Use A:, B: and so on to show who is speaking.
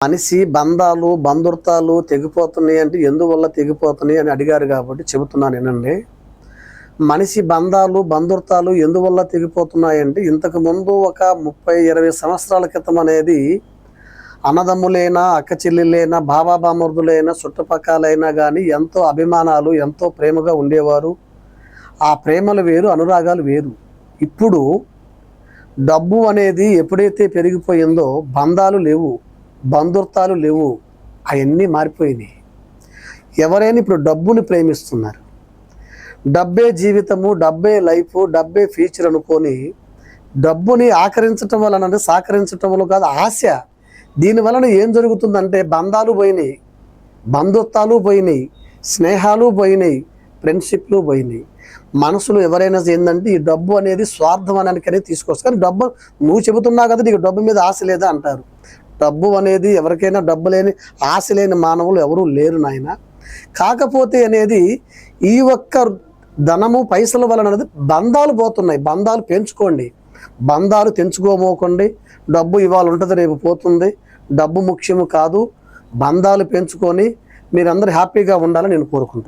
A: మనిషి బంధాలు బంధుత్వాలు తెగిపోతున్నాయి అంటే ఎందువల్ల తెగిపోతున్నాయి అని అడిగారు కాబట్టి చెబుతున్నాను వినండి. మనిషి బంధాలు బంధుత్వాలు ఎందువల్ల తెగిపోతున్నాయంటే ఇంతకు ముందు ఒక 30-20 సంవత్సరాల క్రితం అనేది అన్నదమ్ములైనా అక్క చెల్లెళ్ళైనా బాబా బామర్దులైనా చుట్టుపక్కలైనా కానీ ఎంతో అభిమానాలు ఎంతో ప్రేమగా ఉండేవారు. ఆ ప్రేమలు వేరు, అనురాగాలు వేరు. ఇప్పుడు డబ్బు అనేది ఎప్పుడైతే పెరిగిపోయిందో బంధాలు లేవు, బంధుత్వాలు లేవు, అవన్నీ మారిపోయినాయి. ఎవరైనా ఇప్పుడు డబ్బుని ప్రేమిస్తున్నారు. డబ్బే జీవితము, డబ్బే లైఫ్, డబ్బే ఫ్యూచర్ అనుకొని డబ్బుని ఆకరించటం వలన సహకరించటం వల్ల కాదు ఆశ. దీనివలన ఏం జరుగుతుందంటే బంధాలు పోయినాయి, బంధుత్వాలు పోయినాయి, స్నేహాలు పోయినాయి, ఫ్రెండ్షిప్లు పోయినాయి. మనసులు ఎవరైనా ఏంటంటే ఈ డబ్బు అనేది స్వార్థం అనేది తీసుకొస్తారు. కానీ డబ్బు నువ్వు చెబుతున్నావు కదా నీకు డబ్బు మీద ఆశ లేదా అంటారు. డబ్బు అనేది ఎవరికైనా డబ్బు లేని ఆశ లేని మానవులు ఎవరూ లేరు నాయన. కాకపోతే అనేది ఈ ఒక్క ధనము పైసల వలన అనేది బంధాలు పోతున్నాయి. బంధాలు పెంచుకోండి, బంధాలు తెంచుకోబోకండి. డబ్బు ఇవాళ ఉంటుంది రేపు పోతుంది. డబ్బు ముఖ్యము కాదు. బంధాలు పెంచుకొని మీరందరూ హ్యాపీగా ఉండాలని నేను కోరుకుంటున్నాను.